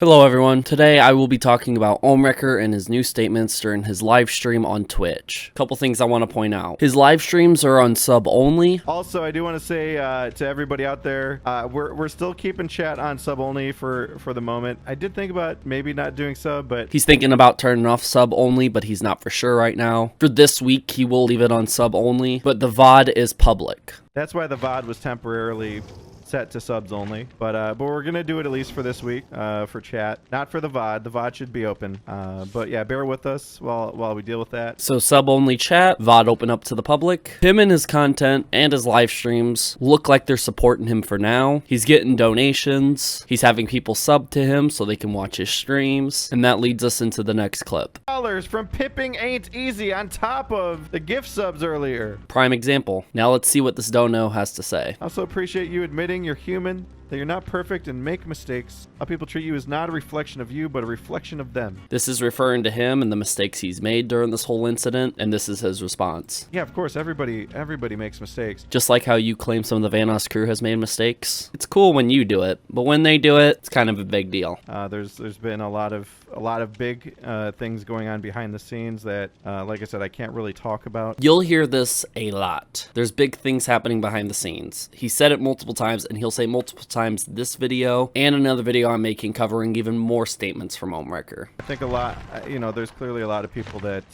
Hello everyone, today I will be talking about Ohmwrecker and his new statements during his live stream on Twitch. Couple things I want to point out. His live streams are on sub only. Also, I do want to say to everybody out there, we're still keeping chat on sub only for the moment. I did think about maybe not doing sub, but He's thinking about turning off sub only, but he's not for sure right now. For this week, he will leave it on sub only, but the VOD is public. that's why the VOD was temporarily set to subs only, but we're gonna do it at least for this week for chat, not for the VOD. The VOD should be open, but yeah, bear with us while we deal with that. So sub only chat, VOD open up to the public. Him and his content and his live streams look like they're supporting him for now. He's getting donations. He's having people sub to him so they can watch his streams, and that leads us into the next clip. Dollars from Pipping Ain't Easy on top of the gift subs earlier. Prime example. Now let's see what this dono has to say. Also appreciate you admitting you're human, that you're not perfect and make mistakes. How people treat you is not a reflection of you, but a reflection of them. This is referring to him and the mistakes he's made during this whole incident, and this is his response. Yeah, of course, everybody makes mistakes. Just like how you claim some of the Vanoss crew has made mistakes. It's cool when you do it, but when they do it, it's kind of a big deal. There's been a lot of big things going on behind the scenes that, like I said, I can't really talk about. You'll hear this a lot. There's big things happening behind the scenes. He said it multiple times, and he'll say multiple times this video and another video I'm making covering even more statements from Ohmwrecker. I think a lot, there's clearly a lot of people that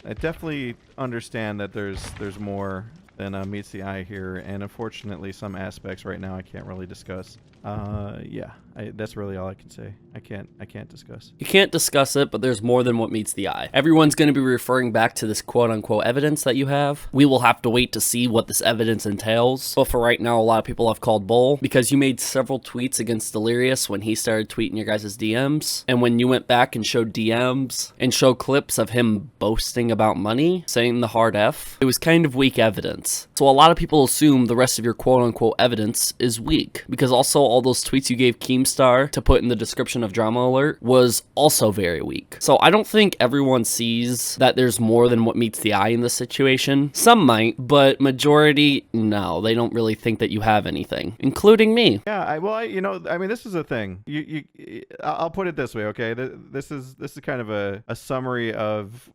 definitely understand that there's more than meets the eye here, and unfortunately some aspects right now I can't really discuss. Yeah, that's really all I can say. I can't discuss. You can't discuss it, but there's more than what meets the eye. Everyone's going to be referring back to this quote-unquote evidence that you have. We will have to wait to see what this evidence entails, but for right now, a lot of people have called bull because you made several tweets against Delirious when he started tweeting your guys' DMs, and when you went back and showed DMs and showed clips of him boasting about money, saying the hard F, it was kind of weak evidence. So a lot of people assume the rest of your quote-unquote evidence is weak, because also all those tweets you gave Keemstar to put in the description of Drama Alert was also very weak. So I don't think everyone sees that there's more than what meets the eye in this situation. Some might, but majority, no, they don't really think that you have anything, including me. Yeah, I mean, this is the thing. I'll put it this way, okay? This is kind of a summary of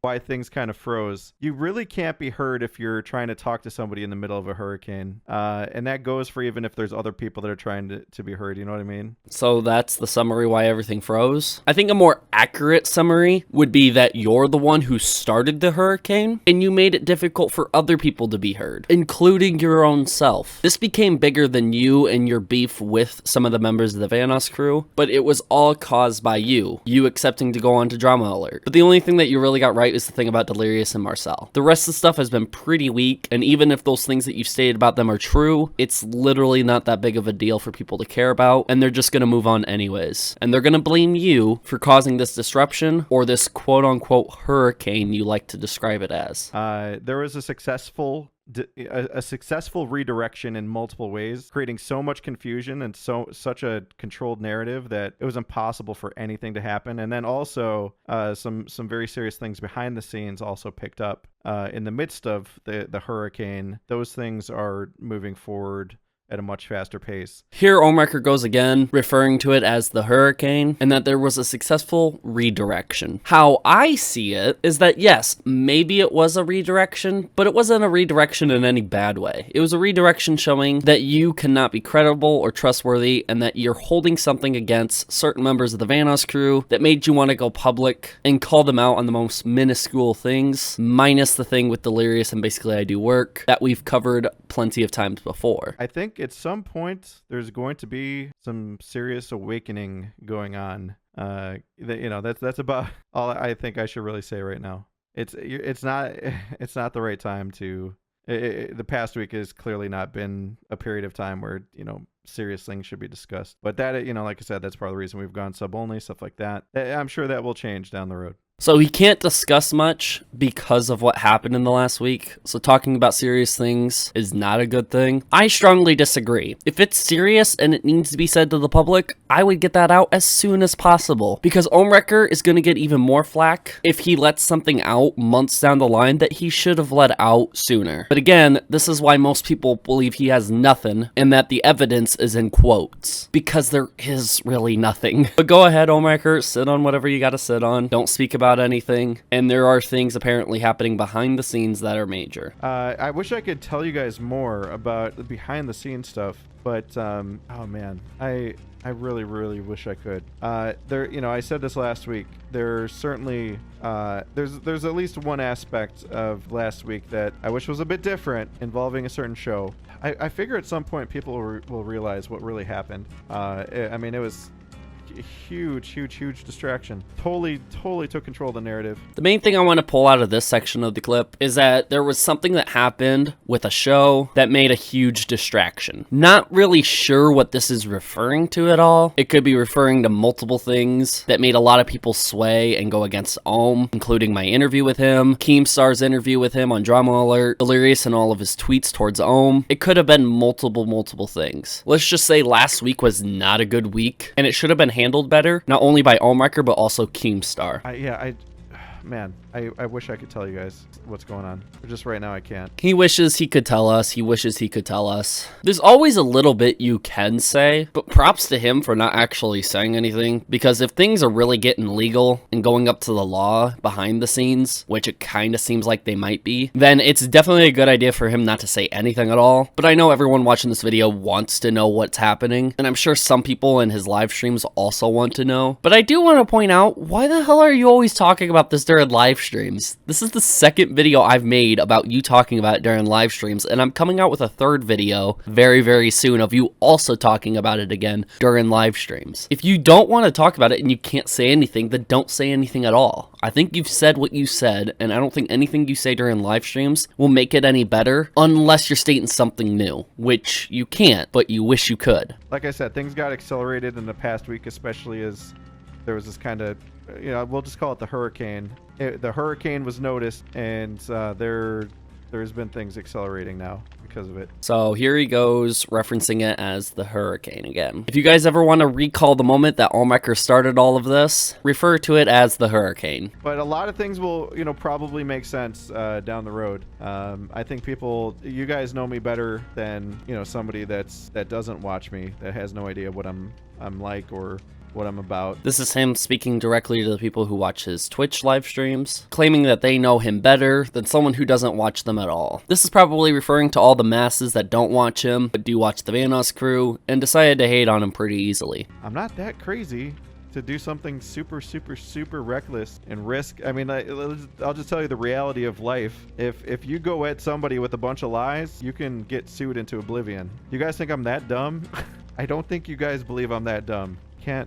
why things kind of froze. You really can't be heard if you're trying to talk to somebody in the middle of a hurricane, and that goes for even if there's other people that are trying to be heard. You know what I mean? So that's the summary why everything froze. I think a more accurate summary would be that you're the one who started the hurricane, and you made it difficult for other people to be heard, including your own self. This became bigger than you and your beef with some of the members of the Vanoss crew, but it was all caused by you accepting to go on to Drama Alert. But the only thing that you really got right is the thing about Delirious and Marcel. The rest of the stuff has been pretty weak, and even if those things that you've stated about them are true, it's literally not that big of a deal for people to care about, and they're just gonna move on anyways. And they're gonna blame you for causing this disruption, or this quote-unquote hurricane you like to describe it as. There was a successful redirection in multiple ways, creating so much confusion and such a controlled narrative that it was impossible for anything to happen. And then also some very serious things behind the scenes also picked up in the midst of the hurricane. Those things are moving forward at a much faster pace. Here Ohmwrecker goes again, referring to it as the hurricane, and that there was a successful redirection. How I see it is that yes, maybe it was a redirection, but it wasn't a redirection in any bad way. It was a redirection showing that you cannot be credible or trustworthy, and that you're holding something against certain members of the Vanoss crew that made you want to go public and call them out on the most minuscule things, minus the thing with Delirious and Basically I Do Work that we've covered plenty of times before. I think at some point there's going to be some serious awakening going on. That's about all I think I should really say right now. It's not the right time to. The past week has clearly not been a period of time where serious things should be discussed. But that like I said, that's part of the reason we've gone sub only, stuff like that. I'm sure that will change down the road. So he can't discuss much because of what happened in the last week. So talking about serious things is not a good thing. I strongly disagree. If it's serious and it needs to be said to the public, I would get that out as soon as possible, because Ohmwrecker is going to get even more flack if he lets something out months down the line that he should have let out sooner. But again, this is why most people believe he has nothing and that the evidence is in quotes, because there is really nothing. But go ahead, Ohmwrecker, sit on whatever you got to sit on. Don't speak about anything. And there are things apparently happening behind the scenes that are major. I wish I could tell you guys more about the behind the scenes stuff, but oh man, I really wish I could. I said this last week. There's certainly there's at least one aspect of last week that I wish was a bit different, involving a certain show. I figure at some point people will realize what really happened. I mean, it was a huge distraction. Totally took control of the narrative. The main thing I want to pull out of this section of the clip is that there was something that happened with a show that made a huge distraction. Not really sure what this is referring to at all. It could be referring to multiple things that made a lot of people sway and go against Ohm, including my interview with him, Keemstar's interview with him on Drama Alert, Delirious and all of his tweets towards Ohm. It could have been multiple things. Let's just say last week was not a good week, and it should have been handled better, not only by Ohmwrecker, but also Keemstar. I wish I could tell you guys what's going on. But just right now, I can't. He wishes he could tell us. He wishes he could tell us. There's always a little bit you can say, but props to him for not actually saying anything, because if things are really getting legal and going up to the law behind the scenes, which it kind of seems like they might be, then it's definitely a good idea for him not to say anything at all. But I know everyone watching this video wants to know what's happening, and I'm sure some people in his live streams also want to know. But I do want to point out, why the hell are you always talking about this during live streams? This is the second video I've made about you talking about it during live streams, and I'm coming out with a third video very soon of you also talking about it again during live streams. If you don't want to talk about it and you can't say anything, then don't say anything at all. I think you've said what you said, and I don't think anything you say during live streams will make it any better unless you're stating something new, which you can't, but you wish you could. Like I said, things got accelerated in the past week, especially as there was this kind of, we'll just call it the hurricane. The hurricane was noticed, and there's been things accelerating now because of it. So here he goes, referencing it as the hurricane again. If you guys ever want to recall the moment that Ohmwrecker started all of this, refer to it as the hurricane. But a lot of things will, probably make sense down the road. I think you guys know me better than, somebody that doesn't watch me, that has no idea what I'm like or what I'm about. This is him speaking directly to the people who watch his Twitch live streams, claiming that they know him better than someone who doesn't watch them at all. This is probably referring to all the masses that don't watch him, but do watch the Vanoss crew, and decided to hate on him pretty easily. I'm not that crazy to do something super reckless and risk. I mean, I'll just tell you the reality of life. If you go at somebody with a bunch of lies, you can get sued into oblivion. You guys think I'm that dumb? I don't think you guys believe I'm that dumb. I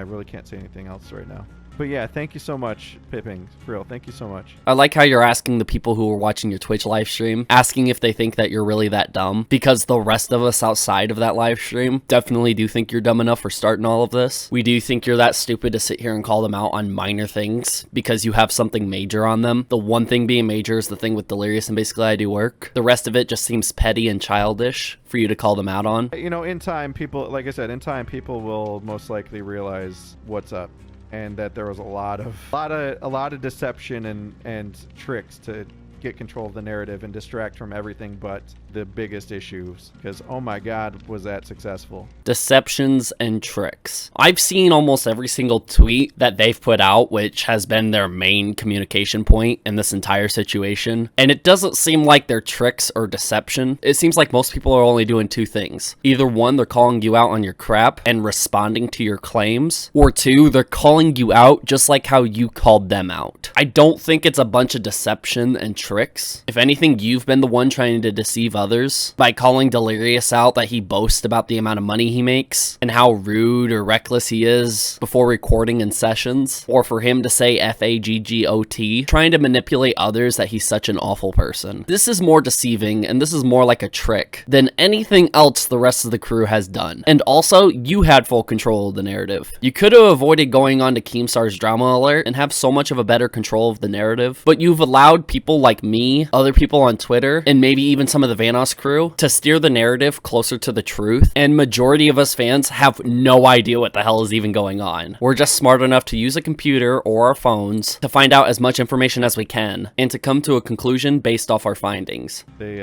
really can't say anything else right now. But yeah, thank you so much, Pipping. For real, thank you so much. I like how you're asking the people who are watching your Twitch live stream, asking if they think that you're really that dumb, because the rest of us outside of that live stream definitely do think you're dumb enough for starting all of this. We do think you're that stupid to sit here and call them out on minor things because you have something major on them. The one thing being major is the thing with Delirious and Basically I Do Work. The rest of it just seems petty and childish for you to call them out on. In time, people, like I said, people will most likely realize what's up, and that there was a lot of deception and tricks to get control of the narrative and distract from everything but the biggest issues, because oh my god, was that successful. Deceptions and tricks. I've seen almost every single tweet that they've put out, which has been their main communication point in this entire situation, and it doesn't seem like they're tricks or deception. It seems like most people are only doing two things. Either one, they're calling you out on your crap and responding to your claims, or two, they're calling you out just like how you called them out. I don't think it's a bunch of deception and tricks. If anything, you've been the one trying to deceive others by calling Delirious out that he boasts about the amount of money he makes and how rude or reckless he is before recording in sessions, or for him to say FAGGOT, trying to manipulate others that he's such an awful person. This is more deceiving, and this is more like a trick than anything else the rest of the crew has done. And also, you had full control of the narrative. You could have avoided going on to Keemstar's drama alert and have so much of a better control of the narrative, but you've allowed people like me, other people on Twitter, and maybe even some of the Vanoss crew to steer the narrative closer to the truth, and majority of us fans have no idea what the hell is even going on. We're just smart enough to use a computer or our phones to find out as much information as we can, and to come to a conclusion based off our findings. They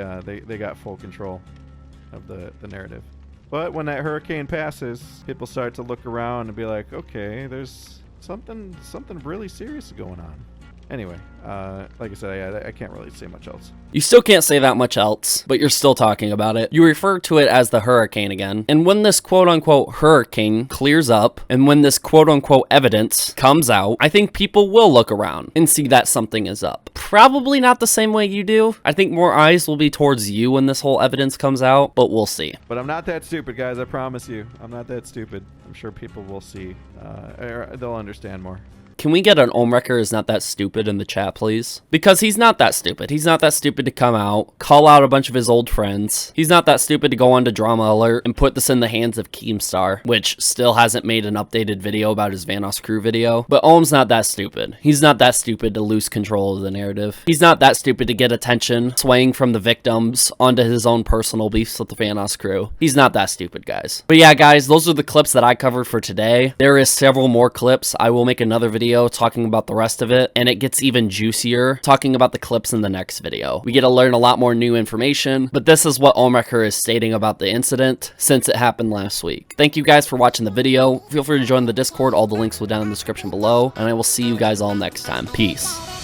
got full control of the narrative. But when that hurricane passes, people start to look around and be like, okay, there's something really serious going on. Anyway, like I said, I can't really say much else. You still can't say that much else, but you're still talking about it. You refer to it as the hurricane again. And when this quote-unquote hurricane clears up, and when this quote-unquote evidence comes out, I think people will look around and see that something is up. Probably not the same way you do. I think more eyes will be towards you when this whole evidence comes out, but we'll see. But I'm not that stupid, guys. I promise you. I'm not that stupid. I'm sure people will see. They'll understand more. Can we get an Ohmwrecker is not that stupid in the chat, please? Because he's not that stupid. He's not that stupid to come out, call out a bunch of his old friends. He's not that stupid to go on to Drama Alert and put this in the hands of Keemstar, which still hasn't made an updated video about his Vanoss crew video. But Ohm's not that stupid. He's not that stupid to lose control of the narrative. He's not that stupid to get attention, swaying from the victims onto his own personal beefs with the Vanoss crew. He's not that stupid, guys. But yeah, guys, those are the clips that I covered for today. There is several more clips. I will make another video talking about the rest of it, and it gets even juicier talking about the clips in the next video. We get to learn a lot more new information, but this is what Ohmwrecker is stating about the incident since it happened last week. Thank you guys for watching the video. Feel free to join the Discord. All the links will be down in the description below, and I will see you guys all next time. Peace.